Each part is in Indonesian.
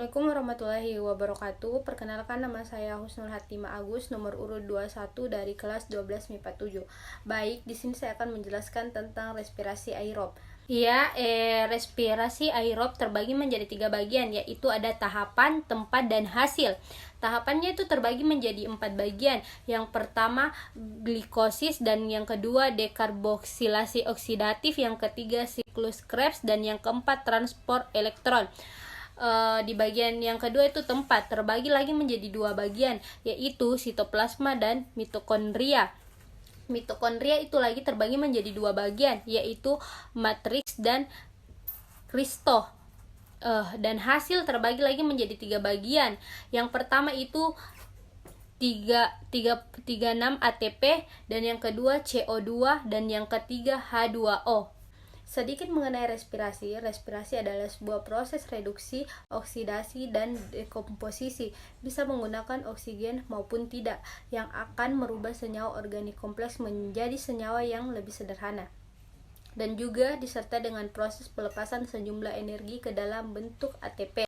Assalamualaikum warahmatullahi wabarakatuh. Perkenalkan, nama saya Husnul Hatimah Agus, nomor urut 21 dari kelas 12 MIPA 7. Baik, di sini saya akan menjelaskan tentang respirasi aerob. Respirasi aerob terbagi menjadi 3 bagian, yaitu ada tahapan, tempat, dan hasil. Tahapannya itu terbagi menjadi 4 bagian. Yang pertama glikosis, dan yang kedua dekarboksilasi oksidatif, yang ketiga siklus Krebs, dan yang keempat transport elektron. Di bagian yang kedua itu tempat, terbagi lagi menjadi 2 bagian, yaitu sitoplasma dan mitokondria. Mitokondria itu lagi terbagi menjadi 2 bagian, yaitu matriks dan kristo. Dan hasil terbagi lagi menjadi 3 bagian. Yang pertama itu 36 ATP, dan yang kedua CO2, dan yang ketiga H2O. Sedikit mengenai respirasi. Respirasi adalah sebuah proses reduksi, oksidasi, dan dekomposisi, bisa menggunakan oksigen maupun tidak, yang akan merubah senyawa organik kompleks menjadi senyawa yang lebih sederhana. Dan juga disertai dengan proses pelepasan sejumlah energi ke dalam bentuk ATP.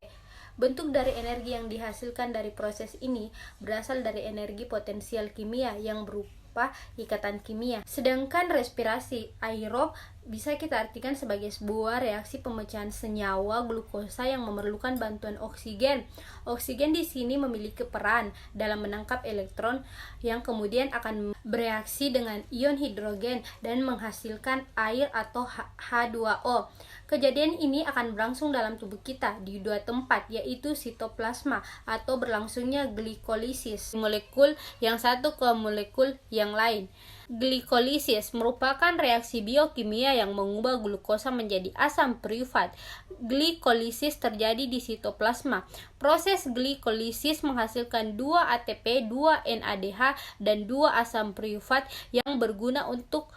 Bentuk dari energi yang dihasilkan dari proses ini berasal dari energi potensial kimia yang berupa ikatan kimia. Sedangkan respirasi aerob bisa kita artikan sebagai sebuah reaksi pemecahan senyawa glukosa yang memerlukan bantuan oksigen. Oksigen di sini memiliki peran dalam menangkap elektron yang kemudian akan bereaksi dengan ion hidrogen dan menghasilkan air atau H2O. Kejadian ini akan berlangsung dalam tubuh kita di 2 tempat, yaitu sitoplasma atau berlangsungnya glikolisis molekul yang satu ke molekul yang lain. Glikolisis merupakan reaksi biokimia yang mengubah glukosa menjadi asam piruvat. Glikolisis terjadi di sitoplasma. Proses glikolisis menghasilkan 2 ATP, 2 NADH, dan 2 asam piruvat yang berguna untuk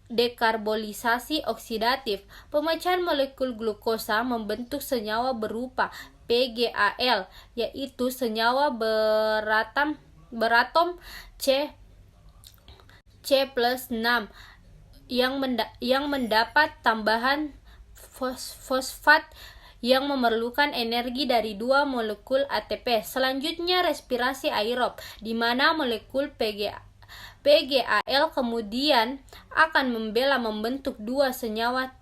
dekarbolisasi oksidatif. Pemecahan molekul glukosa membentuk senyawa berupa PGAL, yaitu senyawa beratom C+6 yang mendapat tambahan fosfat yang memerlukan energi dari 2 molekul ATP. Selanjutnya respirasi aerob, di mana molekul PGAL kemudian akan membentuk 2 senyawa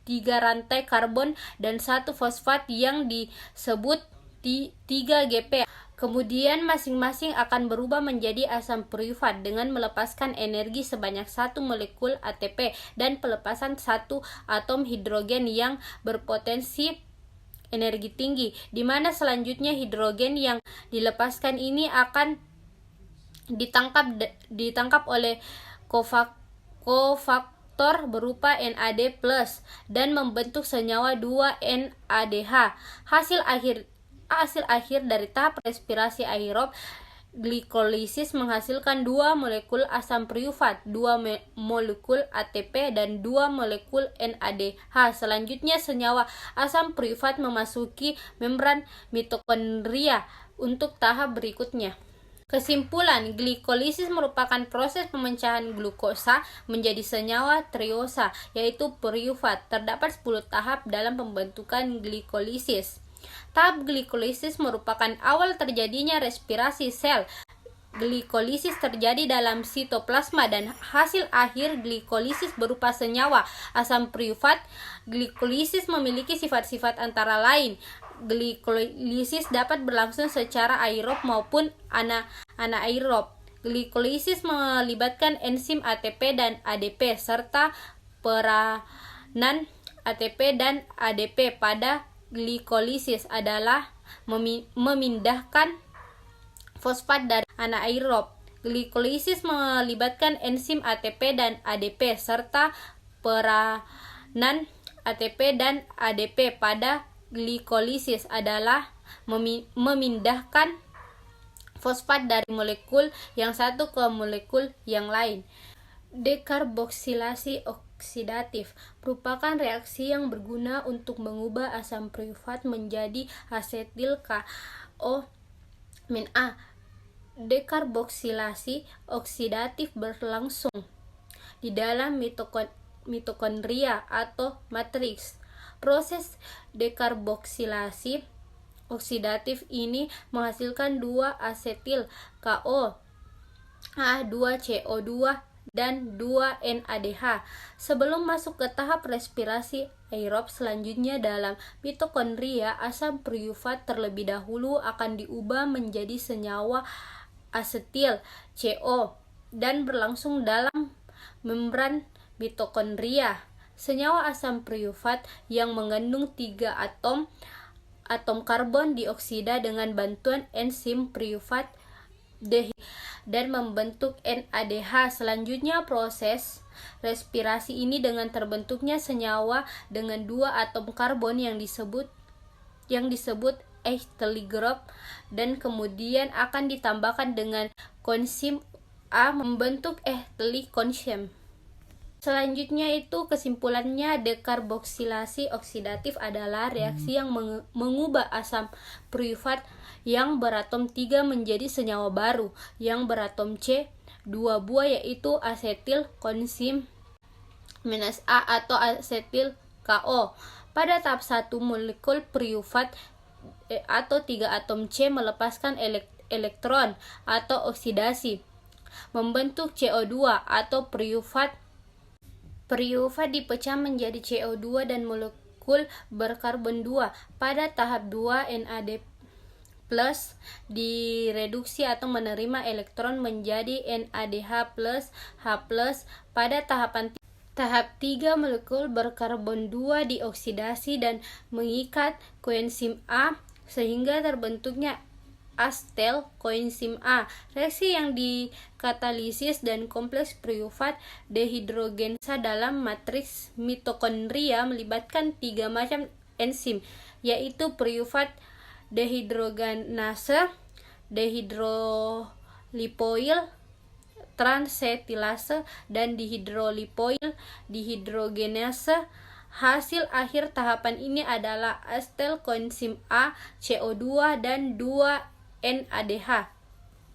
3 rantai karbon dan 1 fosfat yang disebut 3GP. Kemudian masing-masing akan berubah menjadi asam piruvat dengan melepaskan energi sebanyak 1 molekul ATP dan pelepasan 1 atom hidrogen yang berpotensi energi tinggi, di mana selanjutnya hidrogen yang dilepaskan ini akan ditangkap oleh kofaktor berupa NAD+ dan membentuk senyawa 2 NADH. Hasil akhir dari tahap respirasi aerob, glikolisis menghasilkan 2 molekul asam piruvat, 2 molekul ATP, dan 2 molekul NADH. Selanjutnya senyawa asam piruvat memasuki membran mitokondria untuk tahap berikutnya. Kesimpulan, glikolisis merupakan proses pemecahan glukosa menjadi senyawa triosa, yaitu piruvat. Terdapat 10 tahap dalam pembentukan glikolisis. Tahap glikolisis merupakan awal terjadinya respirasi sel. Glikolisis terjadi dalam sitoplasma dan hasil akhir glikolisis berupa senyawa asam piruvat. Glikolisis memiliki sifat-sifat antara lain. Glikolisis dapat berlangsung secara aerob maupun anaerob. Glikolisis melibatkan enzim ATP dan ADP serta peranan ATP dan ADP pada glikolisis adalah memindahkan fosfat dari anaerob. Glikolisis melibatkan enzim ATP dan ADP serta peranan ATP dan ADP pada glikolisis adalah memindahkan fosfat dari molekul yang satu ke molekul yang lain. Dekarboksilasi oksidatif merupakan reaksi yang berguna untuk mengubah asam piruvat menjadi asetil COA. Dekarboksilasi oksidatif berlangsung di dalam mitokondria atau matriks. Proses dekarboksilasi oksidatif ini menghasilkan 2 asetil KO, 2 CO2 dan 2 NADH. Sebelum masuk ke tahap respirasi aerob selanjutnya dalam mitokondria, asam piruvat terlebih dahulu akan diubah menjadi senyawa asetil CO dan berlangsung dalam membran mitokondria. Senyawa asam piruvat yang mengandung 3 atom karbon dioksida dengan bantuan enzim piruvat dan membentuk NADH. Selanjutnya proses respirasi ini dengan terbentuknya senyawa dengan 2 atom karbon yang disebut ethylene group dan kemudian akan ditambahkan dengan koenzim A membentuk ethylene koenzim. Selanjutnya itu kesimpulannya, dekarboksilasi oksidatif adalah reaksi yang mengubah asam piruvat yang beratom 3 menjadi senyawa baru yang beratom C 2 buah, yaitu asetil koenzim -A atau asetil KO. Pada tahap 1, molekul piruvat atau 3 atom C melepaskan elektron atau oksidasi, membentuk CO2 atau piruvat dipecah menjadi CO2 dan molekul berkarbon 2. Pada tahap 2, NAD+ direduksi atau menerima elektron menjadi NADH+, H+. Pada tahap 3, molekul berkarbon 2 dioksidasi dan mengikat koenzim A sehingga terbentuknya astel koenzim A. Reaksi yang dikatalisis dan kompleks piruvat dehidrogenasa dalam matriks mitokondria melibatkan 3 macam enzim, yaitu piruvat dehidrogenase, dehidrolipoil transetilase, dan dihidrolipoil dehidrogenase. Hasil akhir tahapan ini adalah astel koenzim A, CO2 dan 2 NADH.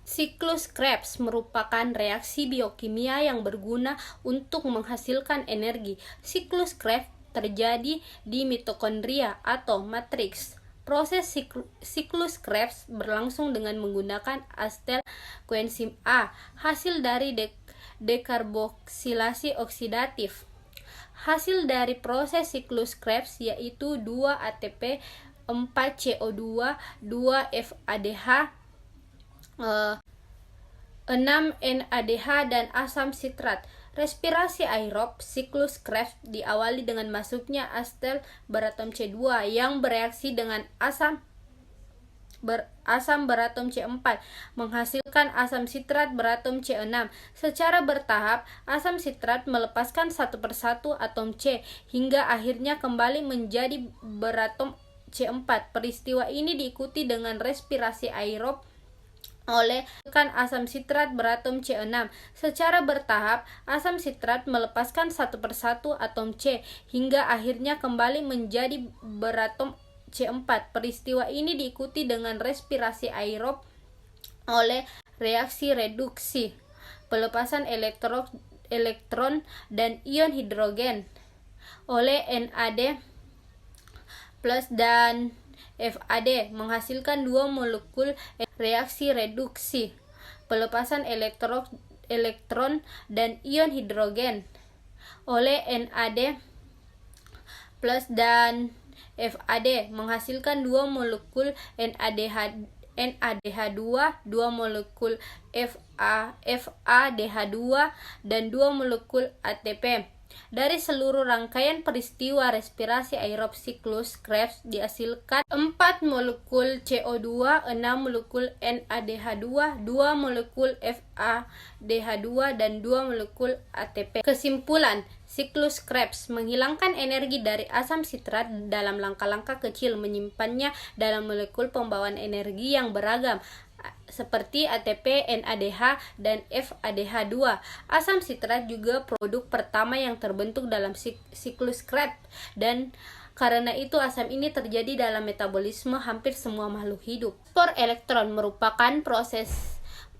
Siklus Krebs merupakan reaksi biokimia yang berguna untuk menghasilkan energi. Siklus Krebs terjadi di mitokondria atau matriks. Proses siklus Krebs berlangsung dengan menggunakan astel koenzim A, hasil dari dekarboksilasi oksidatif. Hasil dari proses siklus Krebs yaitu 2 ATP, 4 CO2, 2 FADH, 6 NADH dan asam sitrat. Respirasi aerob siklus Krebs diawali dengan masuknya astel beratom C2 yang bereaksi dengan asam beratom C4 menghasilkan asam sitrat beratom C6. Secara bertahap, asam sitrat melepaskan satu persatu atom C hingga akhirnya kembali menjadi beratom C4. Peristiwa ini diikuti dengan respirasi aerob oleh asam sitrat beratom C6. Secara bertahap, asam sitrat melepaskan satu persatu atom C hingga akhirnya kembali menjadi beratom C4. Peristiwa ini diikuti dengan respirasi aerob oleh reaksi reduksi, pelepasan elektron dan ion hidrogen oleh NAD+ dan FAD menghasilkan 2 molekul. Reaksi reduksi, pelepasan elektron dan ion hidrogen oleh NAD+ dan FAD menghasilkan 2 molekul NADH2, 2 molekul FADH2 dan 2 molekul ATP. Dari seluruh rangkaian peristiwa respirasi aerob siklus Krebs dihasilkan 4 molekul CO2, 6 molekul NADH2, 2 molekul FADH2 dan 2 molekul ATP. Kesimpulan, siklus Krebs menghilangkan energi dari asam sitrat dalam langkah-langkah kecil, menyimpannya dalam molekul pembawaan energi yang beragam seperti ATP, NADH, dan FADH2. Asam sitrat juga produk pertama yang terbentuk dalam siklus Krebs, dan karena itu asam ini terjadi dalam metabolisme hampir semua makhluk hidup. Transport elektron merupakan proses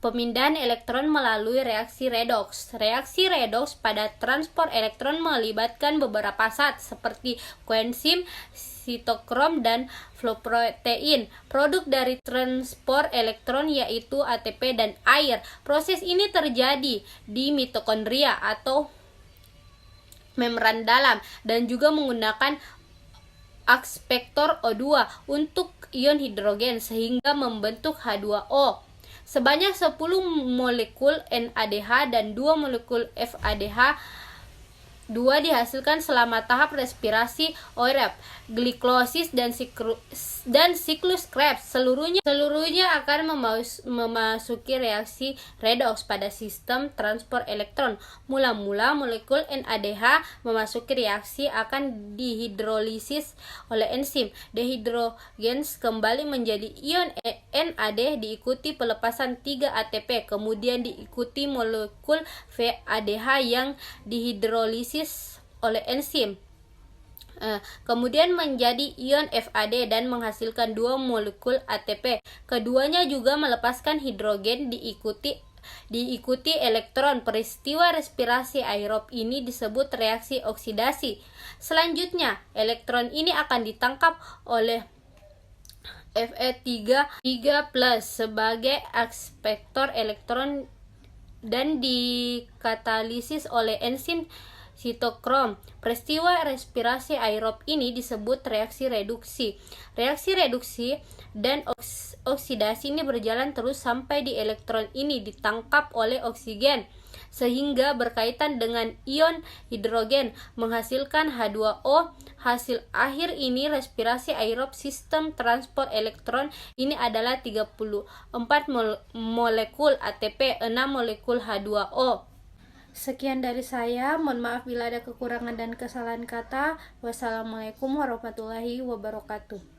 pemindahan elektron melalui reaksi redoks. Reaksi redoks pada transport elektron melibatkan beberapa zat seperti koenzim sitokrom dan floprotein. Produk dari transport elektron yaitu ATP dan air. Proses ini terjadi di mitokondria atau membran dalam dan juga menggunakan akspektor O2 untuk ion hidrogen sehingga membentuk H2O. Sebanyak 10 molekul NADH dan 2 molekul FADH dihasilkan selama tahap respirasi aerob, gliklosis dan siklus Krebs. Seluruhnya akan memasuki reaksi redoks pada sistem transport elektron. Mula-mula molekul NADH memasuki reaksi akan dihidrolisis oleh enzim dehidrogenase kembali menjadi ion NAD, diikuti pelepasan 3 ATP, kemudian diikuti molekul VADH yang dihidrolisis oleh enzim, kemudian menjadi ion FAD dan menghasilkan 2 molekul ATP. Keduanya juga melepaskan hidrogen diikuti elektron. Peristiwa respirasi aerob ini disebut reaksi oksidasi. Selanjutnya, elektron ini akan ditangkap oleh Fe3+ sebagai akspektor elektron dan dikatalisis oleh enzim sitokrom. Peristiwa respirasi aerob ini disebut reaksi reduksi. Reaksi reduksi dan oksidasi ini berjalan terus sampai di elektron ini ditangkap oleh oksigen sehingga berkaitan dengan ion hidrogen menghasilkan H2O. Hasil akhir ini respirasi aerob sistem transport elektron ini adalah 34 molekul ATP, 6 molekul H2O. Sekian dari saya, mohon maaf bila ada kekurangan dan kesalahan kata. Wassalamualaikum warahmatullahi wabarakatuh.